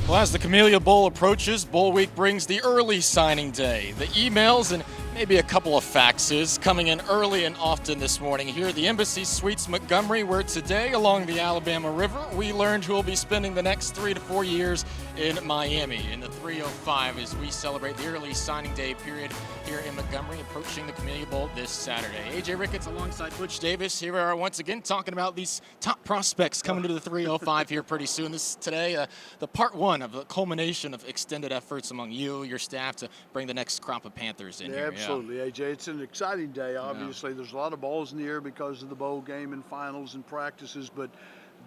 Well, as the Camellia Bowl approaches, Bowl Week brings the early signing day. The emails and maybe a couple of faxes coming in early and often this morning here at the Embassy Suites Montgomery, where today, along the Alabama River, we learned who will be spending the next 3 to 4 years in Miami in the 305 as we celebrate the early signing day period here in Montgomery, approaching the Camellia Bowl this Saturday. AJ Ricketts alongside Coach Davis. Here we are once again talking about these top prospects coming to the 305 here pretty soon. This is today the part one of the culmination of extended efforts among you, your staff, to bring the next crop of Panthers in here. Absolutely, AJ. It's an exciting day. Obviously, there's a lot of balls in the air because of the bowl game and finals and practices, but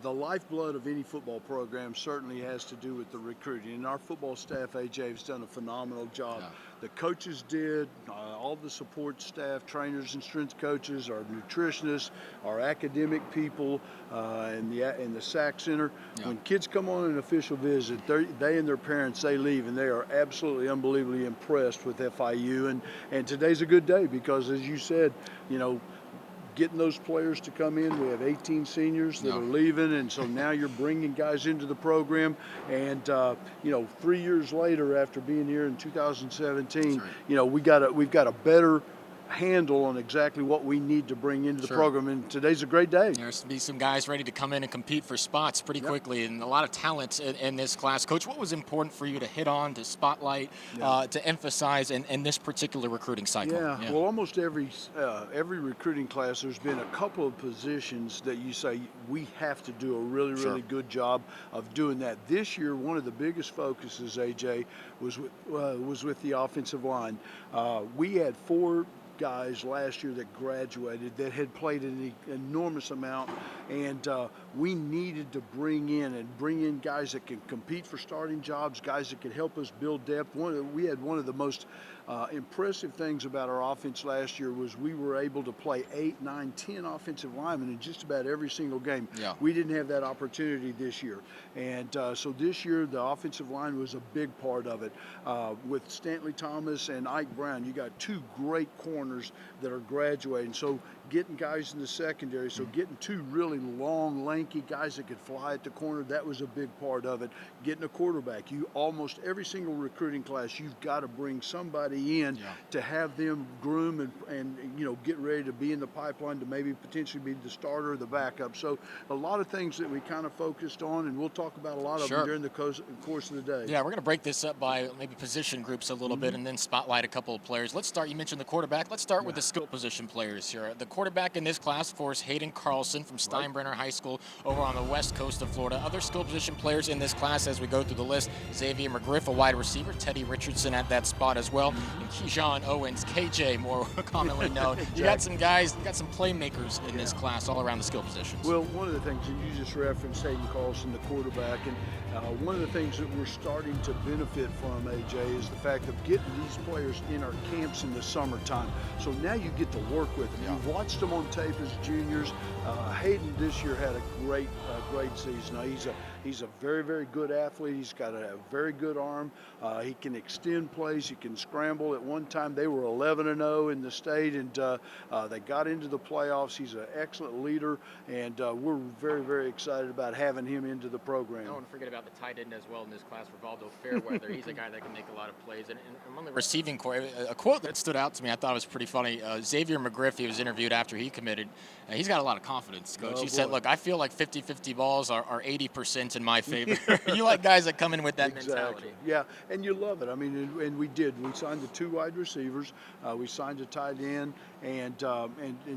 the lifeblood of any football program certainly has to do with the recruiting. And our football staff, AJ, has done a phenomenal job. Yeah. The coaches did, all the support staff, trainers and strength coaches, our nutritionists, our academic people, and the SAC Center. Yeah. When kids come on an official visit, they and their parents, they leave, and they are absolutely unbelievably impressed with FIU. And today's a good day because, as you said, getting those players to come in. We have 18 seniors that are leaving, and so now you're bringing guys into the program. And 3 years later, after being here in 2017, we've got a better handle on exactly what we need to bring into the program, and today's a great day. There's to be some guys ready to come in and compete for spots pretty quickly, and a lot of talent in this class. Coach, what was important for you to hit on, to spotlight, to emphasize in this particular recruiting cycle? Well, almost every recruiting class, there's been a couple of positions that you say we have to do a really good job of doing that. This year, one of the biggest focuses, AJ, was with the offensive line. We had 4 guys last year that graduated that had played an enormous amount, and we needed to bring in guys that can compete for starting jobs, guys that could help us build depth. We had one of the most impressive things about our offense last year was we were able to play 8, 9, 10 offensive linemen in just about every single game. We didn't have that opportunity this year, and so this year the offensive line was a big part of it. With Stanley Thomas and Ike Brown, you got 2 great corners that are graduating, so getting guys in the secondary, so getting 2 really long, lanky guys that could fly at the corner, that was a big part of it. Getting a quarterback, almost every single recruiting class, you've got to bring somebody in to have them groom and get ready to be in the pipeline to maybe potentially be the starter or the backup. So a lot of things that we kind of focused on, and we'll talk about a lot of them during the course of the day. Yeah, we're going to break this up by maybe position groups a little bit and then spotlight a couple of players. Let's start, you mentioned the quarterback. Let's start with the skill position players here. The quarterback in this class, of course, Hayden Carlson from Steinbrenner High School over on the west coast of Florida. Other skill position players in this class as we go through the list: Xavier McGriff, a wide receiver, Teddy Richardson at that spot as well, and Keyshawn Owens, KJ, more commonly known. You got some guys, you got some playmakers in this class all around the skill positions. Well, one of the things, and you just referenced Hayden Carlson, the quarterback, and one of the things that we're starting to benefit from, AJ, is the fact of getting these players in our camps in the summertime. So now you get to work with them. You've watched them on tape as juniors. Hayden this year had a great season. He's a very good athlete. He's got a very good arm. He can extend plays. He can scramble. At one time, they were 11-0 in the state, and they got into the playoffs. He's an excellent leader, and we're very excited about having him into the program. I don't want to forget about the tight end as well in this class, Rivaldo Fairweather. He's a guy that can make a lot of plays. And among the receiving core, a quote that stood out to me I thought was pretty funny. Xavier McGriff, he was interviewed after he committed. He's got a lot of confidence, Coach. He said, look, I feel like 50-50 balls are 80% in my favor. You like guys that come in with that mentality. Yeah, and you love it. I mean, and we did. We signed the 2 wide receivers. We signed a tight end, and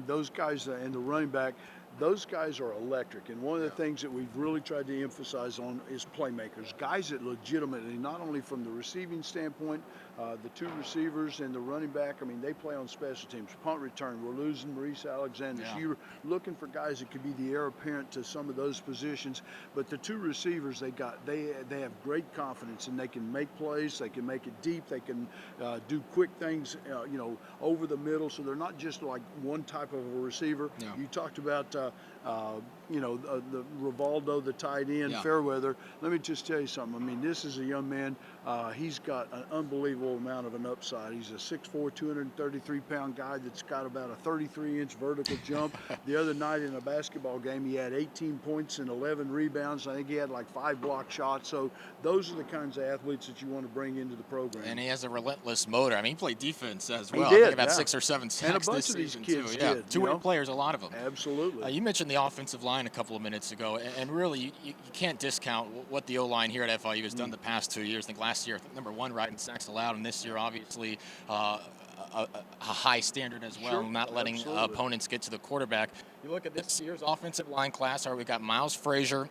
those guys and the running back. Those guys are electric, and one of the things that we've really tried to emphasize on is playmakers, guys that legitimately, not only from the receiving standpoint, the 2 receivers and the running back, I mean, they play on special teams, punt return. We're losing Maurice Alexander. So you're looking for guys that could be the heir apparent to some of those positions, but the 2 receivers they have great confidence, and they can make plays, they can make it deep, they can do quick things, over the middle, so they're not just like one type of a receiver. You talked about the Rivaldo, the tight end, Fairweather. Let me just tell you something. I mean, this is a young man. He's got an unbelievable amount of an upside. He's a 6'4", 233-pound guy that's got about a 33-inch vertical jump. The other night in a basketball game, he had 18 points and 11 rebounds. I think he had like 5 block shots. So those are the kinds of athletes that you want to bring into the program. And he has a relentless motor. I mean, he played defense as well. He did, I think about 6 or 7 sacks and a bunch this of these season kids too. did, Two-way players, a lot of them. Absolutely. You mentioned the offensive line a couple of minutes ago, and really you can't discount what the O-line here at FIU has done the past 2 years. I think last year, number 1 right in sacks allowed, and this year obviously a high standard as well, not letting opponents get to the quarterback. You look at this year's offensive line class. We got Miles Frazier,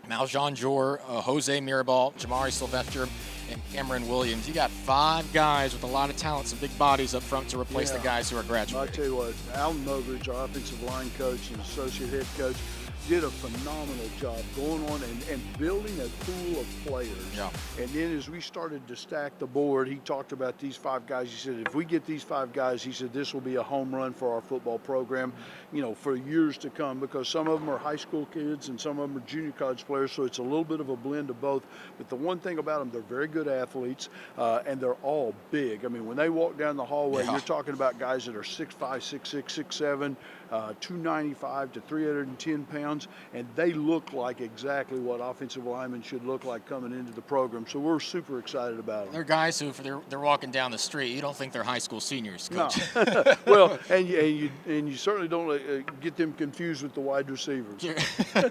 Maljean Jor, Jose Mirabal, Jamari Sylvester, and Cameron Williams. You got 5 guys with a lot of talent, some big bodies up front to replace the guys who are graduating. I tell you what, Alan Mogridge, our offensive line coach and associate head coach, did a phenomenal job going on and building a pool of players. Yeah. And then as we started to stack the board, he talked about these 5 guys. He said, if we get these 5 guys, he said, this will be a home run for our football program, for years to come, because some of them are high school kids and some of them are junior college players, so it's a little bit of a blend of both. But the one thing about them, they're very good athletes, and they're all big. I mean, when they walk down the hallway, you're talking about guys that are 6'5", 6'6", 6'7", 295 to 310 pounds, and they look like exactly what offensive linemen should look like coming into the program. So we're super excited about them. They're guys who, if they're walking down the street, you don't think they're high school seniors, Coach. No. Well, and you certainly don't get them confused with the wide receivers.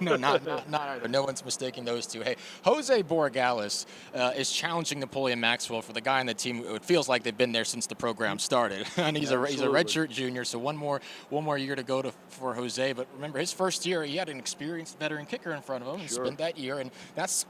No, not either. No one's mistaking those two. Hey, Jose Borregales is challenging Napoleon Maxwell for the guy on the team. It feels like they've been there since the program started, and he's a redshirt junior. So one more year to go for Jose. But remember, his first year, he had an experienced veteran kicker in front of him. He spent that year, and that's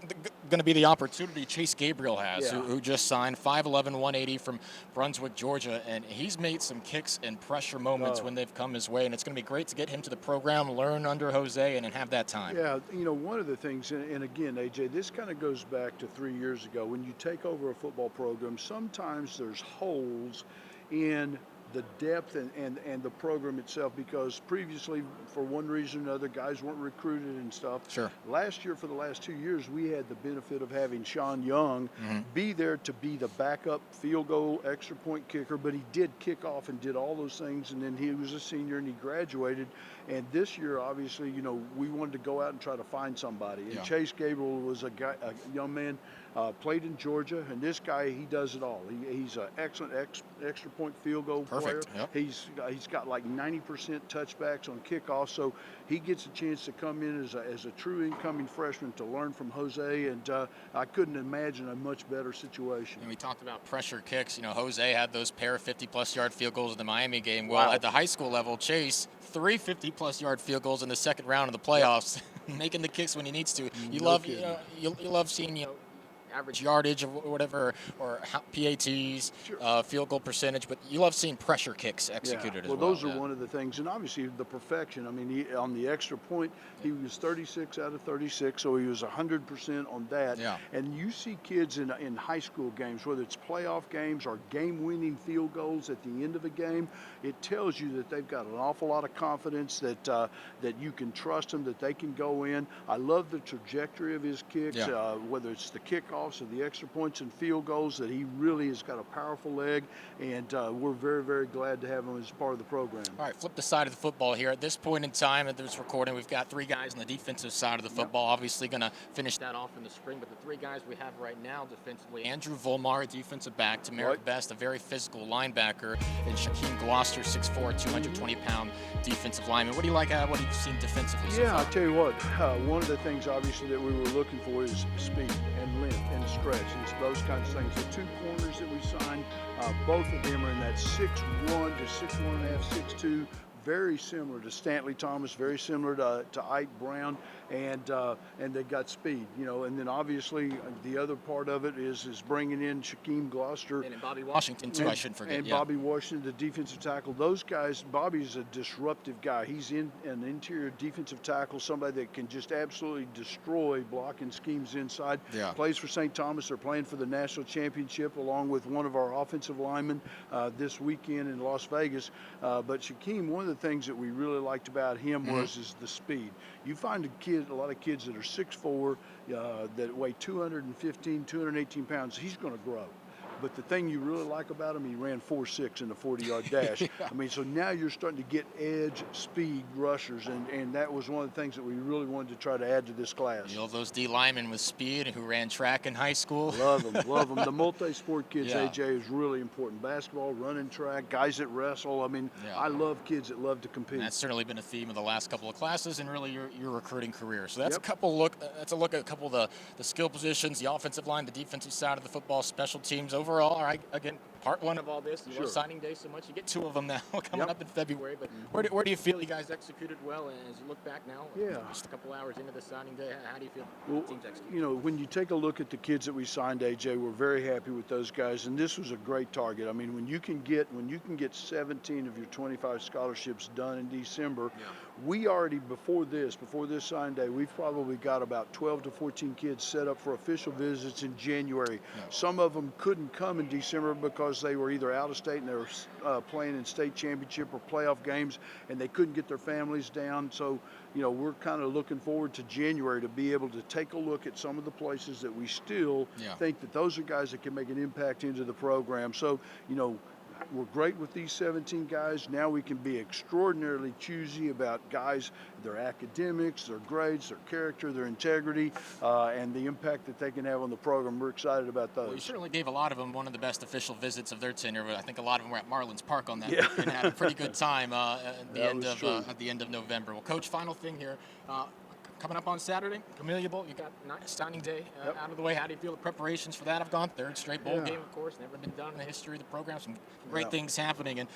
going to be the opportunity Chase Gabriel has, who just signed 5'11", 180 from Brunswick, Georgia, and he's made some kicks and pressure moments when they've come his way, and it's going to be great to get him to the program, learn under Jose, and have that time. Yeah, one of the things, and again, AJ, this kind of goes back to 3 years ago. When you take over a football program, sometimes there's holes in the depth and the program itself, because previously, for one reason or another, guys weren't recruited and stuff. Sure. Last year, for the last 2 years, we had the benefit of having Sean Young be there to be the backup field goal extra point kicker, but he did kick off and did all those things, and then he was a senior and he graduated. And this year, obviously, we wanted to go out and try to find somebody. And Chase Gabriel was a young man, played in Georgia, and this guy, he does it all. He's an excellent extra point field goal player. Yep. He's got like 90% touchbacks on kickoff, so he gets a chance to come in as a true incoming freshman to learn from Jose, and I couldn't imagine a much better situation. And we talked about pressure kicks. Jose had those pair of 50-plus yard field goals in the Miami game. Well, at the high school level, Chase, 3 50-plus yard field goals in the second round of the playoffs, making the kicks when he needs to. You love seeing average yardage or whatever, or PATs, field goal percentage, but you love seeing pressure kicks executed as well. Well, those are one of the things, and obviously the perfection. I mean, on the extra point, he was 36 out of 36, so he was 100% on that. Yeah. And you see kids in high school games, whether it's playoff games or game-winning field goals at the end of a game, it tells you that they've got an awful lot of confidence, that you can trust them, that they can go in. I love the trajectory of his kicks, whether it's the kickoff, so the extra points and field goals, that he really has got a powerful leg, and we're very, very glad to have him as part of the program. All right, flip the side of the football here. At this point in time, at this recording, we've got 3 guys on the defensive side of the football. Obviously going to finish that off in the spring, but the 3 guys we have right now defensively: Andrew Volmar, a defensive back; Tamarick Best, a very physical linebacker; and Shaquem Gloucester, 6'4", 220-pound defensive lineman. What do you like what you've seen defensively so far? I'll tell you what, one of the things obviously that we were looking for is speed and length and stretch, and those kinds of things. The 2 corners that we signed, both of them are in that 6'1" to 6'1.5", 6'2", very similar to Stanley Thomas, very similar to Ike Brown, and they got speed, And then obviously the other part of it is bringing in Shaquem Gloucester and Bobby Washington too. I shouldn't forget. And Bobby Washington, the defensive tackle. Those guys. Bobby's a disruptive guy. He's in an interior defensive tackle, somebody that can just absolutely destroy blocking schemes inside. Yeah. Plays for St. Thomas. They're playing for the national championship along with one of our offensive linemen this weekend in Las Vegas. But Shaquem, one of the the things that we really liked about him is the speed. You find a lot of kids that are 6'4", that weigh 215, 218 pounds. He's going to grow. But the thing you really like about him, he ran 4.6 in the 40-yard dash. Yeah. I mean, so now you're starting to get edge, speed rushers, and that was one of the things that we really wanted to try to add to this class. You know, those D linemen with speed who ran track in high school. Love them, love them. The multi-sport kids, Yeah. AJ, is really important. Basketball, running track, guys that wrestle. I mean, Yeah. I love kids that love to compete. And that's certainly been a theme of the last couple of classes and really your recruiting career. So that's Yep. That's a look at a couple of the skill positions, the offensive line, the defensive side of the football, special teams overall. All right, again, part one of all this. You love signing day so much. You get two of them now coming up in February. But where do you feel you guys executed well? And as you look back now, just a couple hours into the signing day, how do you feel the team's executed? You know, when you take a look at the kids that we signed, AJ, we're very happy with those guys, and this was a great target. I mean, when you can get 17 of your 25 scholarships done in December, we already before this sign day, we've probably got about 12 to 14 kids set up for official visits in January. Some of them couldn't come in December because they were either out of state and they were playing in state championship or playoff games, and they couldn't get their families down. So, you know, we're kind of looking forward to January to be able to take a look at some of the places that we still think that those are guys that can make an impact into the program. So, you know, we're great with these 17 guys. Now we can be extraordinarily choosy about guys, their academics, their grades, their character, their integrity, and the impact that they can have on the program. We're excited about those. Well, you certainly gave a lot of them one of the best official visits of their tenure. But I think a lot of them were at Marlins Park on that and had a pretty good time at the end of November. Well, Coach, final thing here. Coming up on Saturday, Camellia Bowl, you got signing day out of the way. How do you feel the preparations for that have gone? Third straight bowl game, of course, never been done in the history of the program. Some great things happening, and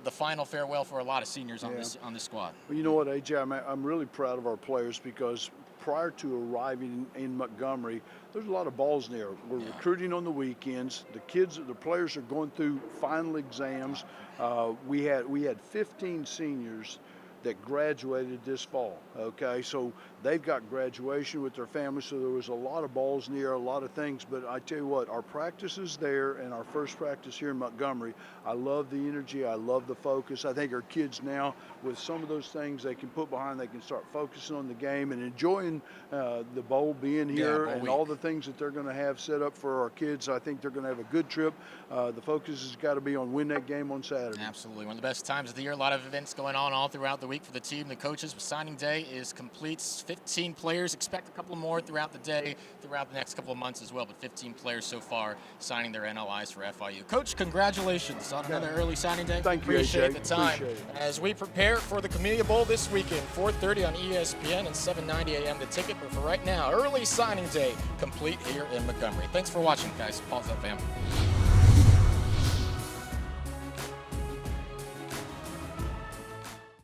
the final farewell for a lot of seniors on this squad. Well, you know what, AJ, I'm really proud of our players because prior to arriving in Montgomery, there's a lot of balls in the air. We're recruiting on the weekends. The players are going through final exams. We had 15 seniors that graduated this fall, okay? So they've got graduation with their families, so there was a lot of balls in the air, a lot of things, but I tell you what, our practice is there, and our first practice here in Montgomery, I love the energy, I love the focus. I think our kids now, with some of those things they can put behind, they can start focusing on the game and enjoying the bowl being here and all the things that they're gonna have set up for our kids. I think they're gonna have a good trip. The focus has gotta be on win that game on Saturday. Absolutely, one of the best times of the year, a lot of events going on all throughout the week for the team, the coaches. Signing day is complete. 15 players. Expect a couple more throughout the day, throughout the next couple of months as well, but 15 players so far signing their NLIs for FIU. Coach, congratulations on another early signing day. Thank you, Appreciate AJ. the time. Appreciate it. As we prepare for the Camellia Bowl this weekend, 4:30 on ESPN and 7:90 a.m. the ticket. But for right now, early signing day complete here in Montgomery. Thanks for watching, guys. Pause that, fam.